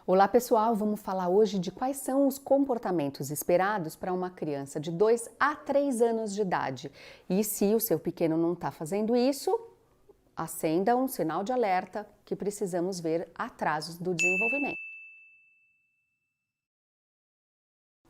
Olá pessoal, vamos falar hoje de quais são os comportamentos esperados para uma criança de 2 a 3 anos de idade. E se o seu pequeno não está fazendo isso, acenda um sinal de alerta que precisamos ver atrasos do desenvolvimento.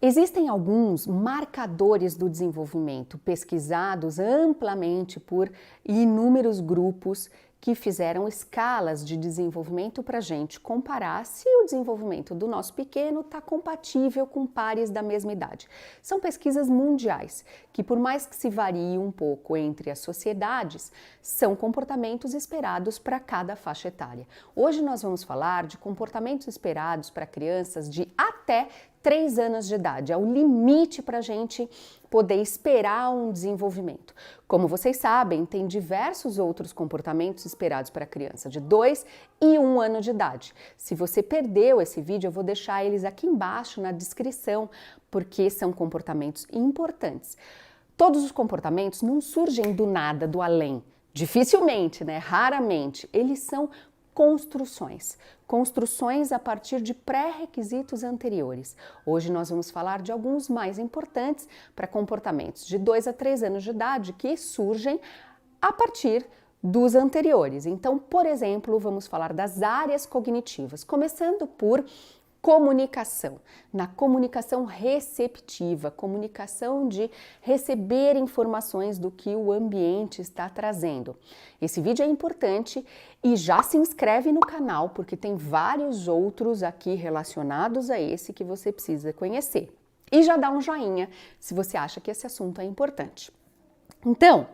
Existem alguns marcadores do desenvolvimento pesquisados amplamente por inúmeros grupos que fizeram escalas de desenvolvimento para a gente comparar se o desenvolvimento do nosso pequeno está compatível com pares da mesma idade. São pesquisas mundiais que, por mais que se varie um pouco entre as sociedades, são comportamentos esperados para cada faixa etária. Hoje nós vamos falar de comportamentos esperados para crianças de até 3 anos de idade, é o limite para a gente poder esperar um desenvolvimento. Como vocês sabem, tem diversos outros comportamentos esperados para a criança de 2 e 1 ano de idade. Se você perdeu esse vídeo, eu vou deixar eles aqui embaixo na descrição, porque são comportamentos importantes. Todos os comportamentos não surgem do nada, do além. Dificilmente, né? Raramente. Eles são construções a partir de pré-requisitos anteriores. Hoje nós vamos falar de alguns mais importantes para comportamentos de 2 a 3 anos de idade que surgem a partir dos anteriores. Então, por exemplo, vamos falar das áreas cognitivas, começando por comunicação, na comunicação receptiva, comunicação de receber informações do que o ambiente está trazendo. Esse vídeo é importante e já se inscreve no canal porque tem vários outros aqui relacionados a esse que você precisa conhecer. E já dá um joinha se você acha que esse assunto é importante. Então,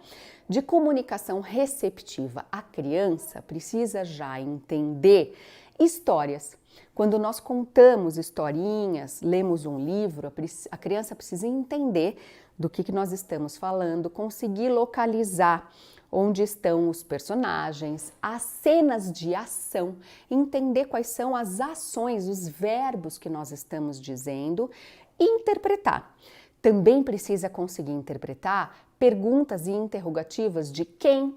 de comunicação receptiva, a criança precisa já entender histórias. Quando nós contamos historinhas, lemos um livro, a criança precisa entender do que nós estamos falando, conseguir localizar onde estão os personagens, as cenas de ação, entender quais são as ações, os verbos que nós estamos dizendo e interpretar. Também precisa conseguir interpretar perguntas e interrogativas de quem,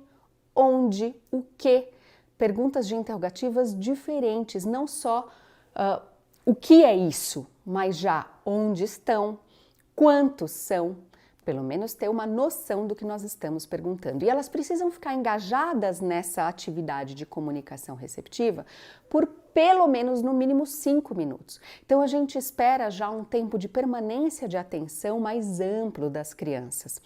onde, o que. Perguntas de interrogativas diferentes, não só o que é isso, mas já onde estão, quantos são, pelo menos ter uma noção do que nós estamos perguntando. E elas precisam ficar engajadas nessa atividade de comunicação receptiva por pelo menos, no mínimo, 5 minutos. Então, a gente espera já um tempo de permanência de atenção mais amplo das crianças.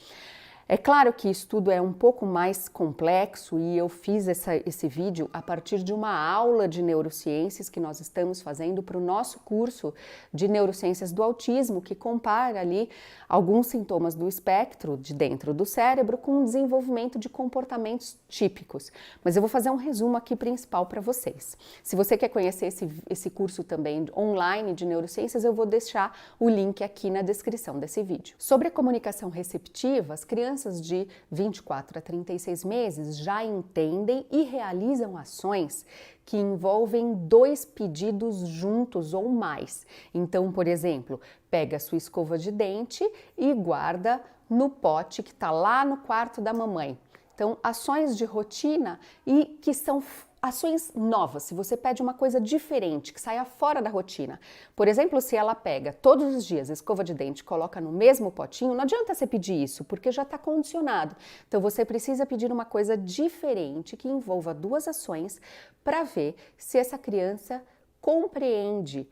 É claro que isso tudo é um pouco mais complexo e eu fiz esse vídeo a partir de uma aula de neurociências que nós estamos fazendo para o nosso curso de neurociências do autismo, que compara ali alguns sintomas do espectro de dentro do cérebro com o desenvolvimento de comportamentos típicos. Mas eu vou fazer um resumo aqui principal para vocês. Se você quer conhecer esse curso também online de neurociências, eu vou deixar o link aqui na descrição desse vídeo. Sobre a comunicação receptiva, as crianças de 24 a 36 meses já entendem e realizam ações que envolvem 2 pedidos juntos ou mais. Então, por exemplo, pega a sua escova de dente e guarda no pote que está lá no quarto da mamãe. Então, ações de rotina e que são ações novas, se você pede uma coisa diferente, que saia fora da rotina. Por exemplo, se ela pega todos os dias a escova de dente e coloca no mesmo potinho, não adianta você pedir isso, porque já está condicionado. Então, você precisa pedir uma coisa diferente que envolva 2 ações para ver se essa criança compreende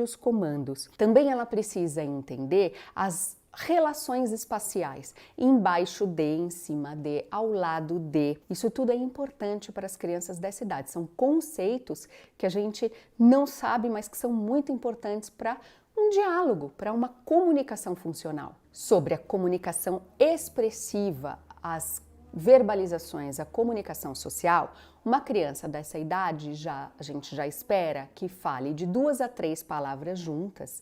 os comandos. Também ela precisa entender as relações espaciais, embaixo de, em cima de, ao lado de. Isso tudo é importante para as crianças dessa idade. São conceitos que a gente não sabe, mas que são muito importantes para um diálogo, para uma comunicação funcional. Sobre a comunicação expressiva, as verbalizações, a comunicação social, uma criança dessa idade a gente já espera que fale de 2 a 3 palavras juntas,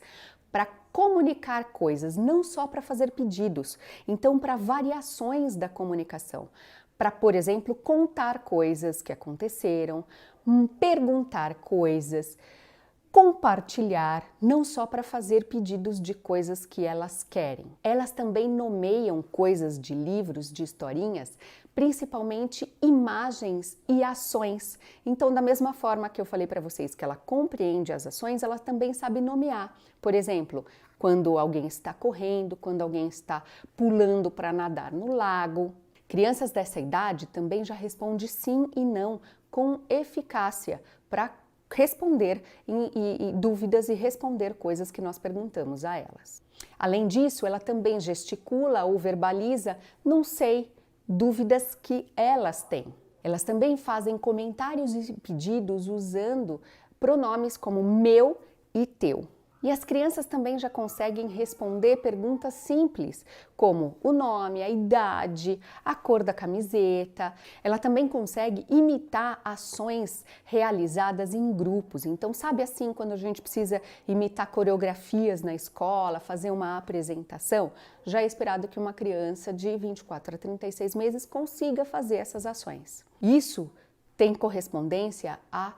para comunicar coisas, não só para fazer pedidos, então para variações da comunicação, para, por exemplo, contar coisas que aconteceram, perguntar coisas, compartilhar, não só para fazer pedidos de coisas que elas querem. Elas também nomeiam coisas de livros, de historinhas, principalmente imagens e ações. Então, da mesma forma que eu falei para vocês que ela compreende as ações, ela também sabe nomear. Por exemplo, quando alguém está correndo, quando alguém está pulando para nadar no lago. Crianças dessa idade também já respondem sim e não com eficácia para responder dúvidas e responder coisas que nós perguntamos a elas. Além disso, ela também gesticula ou verbaliza não sei, dúvidas que elas têm. Elas também fazem comentários e pedidos usando pronomes como meu e teu. E as crianças também já conseguem responder perguntas simples, como o nome, a idade, a cor da camiseta. Ela também consegue imitar ações realizadas em grupos. Então, sabe assim, quando a gente precisa imitar coreografias na escola, fazer uma apresentação, já é esperado que uma criança de 24 a 36 meses consiga fazer essas ações. Isso tem correspondência a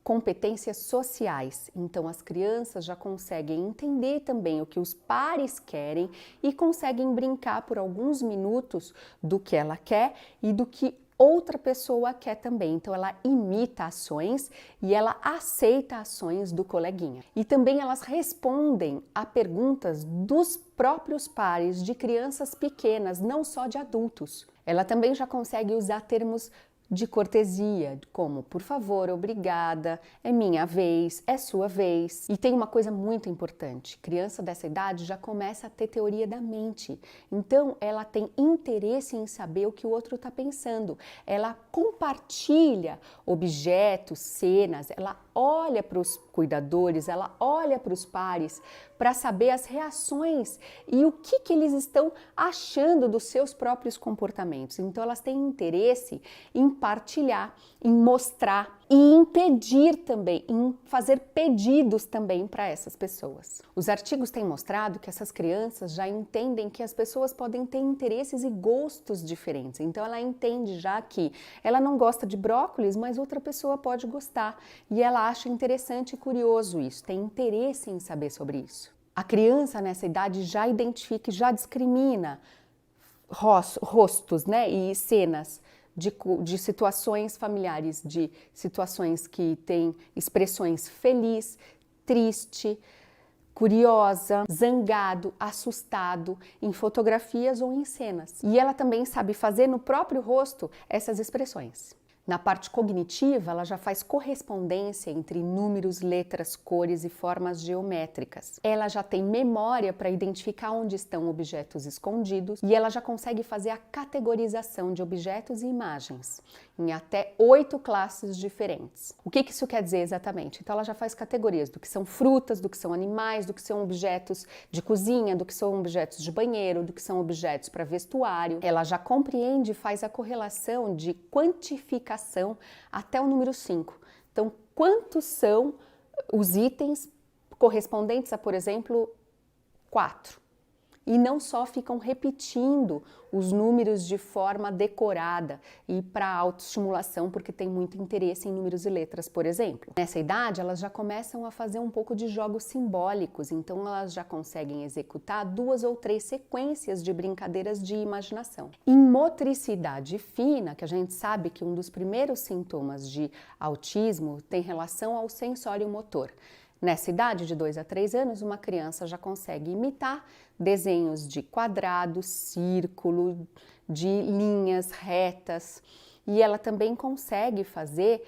competências sociais. Então, as crianças já conseguem entender também o que os pares querem e conseguem brincar por alguns minutos do que ela quer e do que outra pessoa quer também. Então, ela imita ações e ela aceita ações do coleguinha. E também elas respondem a perguntas dos próprios pares de crianças pequenas, não só de adultos. Ela também já consegue usar termos de cortesia, como por favor, obrigada, é minha vez, é sua vez. E tem uma coisa muito importante, criança dessa idade já começa a ter teoria da mente, então ela tem interesse em saber o que o outro está pensando, ela compartilha objetos, cenas, ela olha para os cuidadores, ela olha para os pares para saber as reações e o que eles estão achando dos seus próprios comportamentos. Então elas têm interesse em partilhar, em mostrar e em pedir também, em fazer pedidos também para essas pessoas. Os artigos têm mostrado que essas crianças já entendem que as pessoas podem ter interesses e gostos diferentes. Então ela entende já que ela não gosta de brócolis, mas outra pessoa pode gostar. E ela acha interessante e curioso isso, tem interesse em saber sobre isso. A criança nessa idade já identifica e já discrimina rostos, né, e cenas de situações familiares, de situações que têm expressões feliz, triste, curiosa, zangado, assustado, em fotografias ou em cenas. E ela também sabe fazer no próprio rosto essas expressões. Na parte cognitiva, ela já faz correspondência entre números, letras, cores e formas geométricas. Ela já tem memória para identificar onde estão objetos escondidos e ela já consegue fazer a categorização de objetos e imagens em até 8 classes diferentes. O que isso quer dizer exatamente? Então ela já faz categorias do que são frutas, do que são animais, do que são objetos de cozinha, do que são objetos de banheiro, do que são objetos para vestuário. Ela já compreende e faz a correlação de quantificação até o número 5. Então, quantos são os itens correspondentes a, por exemplo, 4? E não só ficam repetindo os números de forma decorada e para autoestimulação, porque tem muito interesse em números e letras, por exemplo. Nessa idade, elas já começam a fazer um pouco de jogos simbólicos, então elas já conseguem executar 2 ou 3 sequências de brincadeiras de imaginação. Em motricidade fina, que a gente sabe que um dos primeiros sintomas de autismo tem relação ao sensório motor. Nessa idade de 2 a 3 anos, uma criança já consegue imitar desenhos de quadrado, círculo, de linhas retas e ela também consegue fazer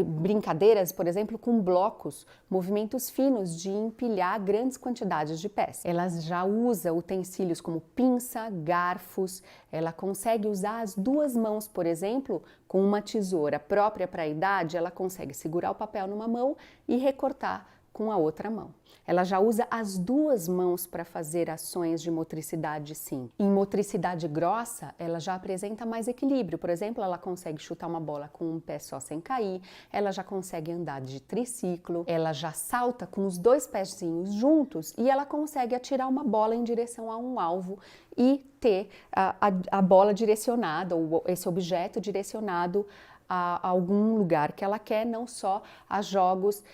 brincadeiras, por exemplo, com blocos, movimentos finos de empilhar grandes quantidades de peças. Ela já usa utensílios como pinça, garfos, ela consegue usar as 2 mãos, por exemplo, com uma tesoura própria para a idade, ela consegue segurar o papel numa mão e recortar com a outra mão. Ela já usa as 2 mãos para fazer ações de motricidade, sim. Em motricidade grossa, ela já apresenta mais equilíbrio. Por exemplo, ela consegue chutar uma bola com um pé só sem cair, ela já consegue andar de triciclo, ela já salta com os 2 pezinhos juntos e ela consegue atirar uma bola em direção a um alvo e ter a bola direcionada, ou esse objeto direcionado a algum lugar que ela quer, não só a jogos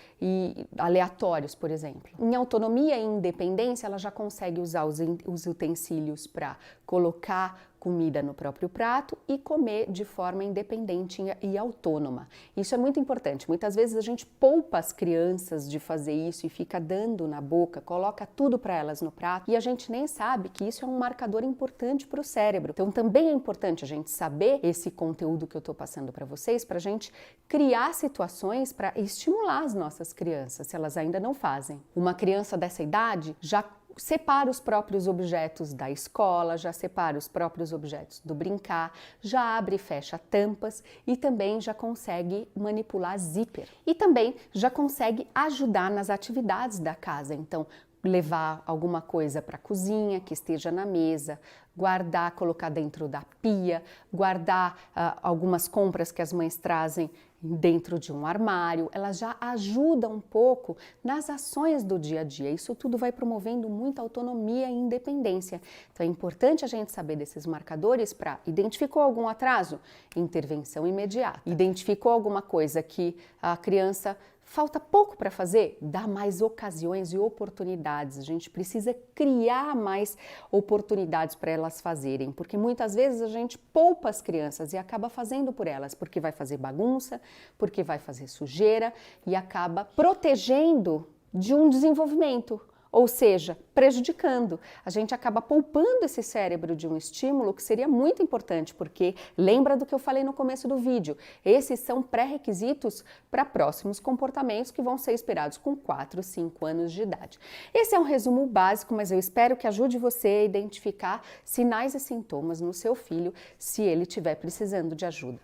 aleatórios, por exemplo. Em autonomia e independência, ela já consegue usar os utensílios para colocar comida no próprio prato e comer de forma independente e autônoma. Isso é muito importante. Muitas vezes a gente poupa as crianças de fazer isso e fica dando na boca, coloca tudo para elas no prato e a gente nem sabe que isso é um marcador importante para o cérebro. Então também é importante a gente saber esse conteúdo que eu estou passando para vocês, para a gente criar situações para estimular as nossas crianças, se elas ainda não fazem. Uma criança dessa idade já separa os próprios objetos da escola, já separa os próprios objetos do brincar, já abre e fecha tampas e também já consegue manipular zíper. E também já consegue ajudar nas atividades da casa. Então, levar alguma coisa para a cozinha que esteja na mesa, guardar, colocar dentro da pia, guardar algumas compras que as mães trazem dentro de um armário, elas já ajudam um pouco nas ações do dia a dia. Isso tudo vai promovendo muita autonomia e independência. Então é importante a gente saber desses marcadores para identificou algum atraso, intervenção imediata. Identificou alguma coisa que a criança falta pouco para fazer, dá mais ocasiões e oportunidades. A gente precisa criar mais oportunidades para elas fazerem, porque muitas vezes a gente poupa as crianças e acaba fazendo por elas, porque vai fazer bagunça, porque vai fazer sujeira e acaba protegendo de um desenvolvimento. Ou seja, prejudicando. A gente acaba poupando esse cérebro de um estímulo que seria muito importante, porque lembra do que eu falei no começo do vídeo, esses são pré-requisitos para próximos comportamentos que vão ser esperados com 4, 5 anos de idade. Esse é um resumo básico, mas eu espero que ajude você a identificar sinais e sintomas no seu filho, se ele estiver precisando de ajuda.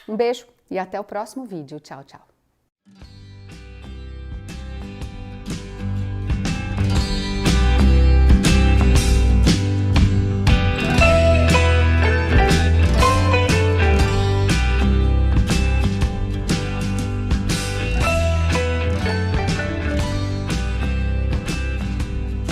Um beijo e até o próximo vídeo. Tchau, tchau.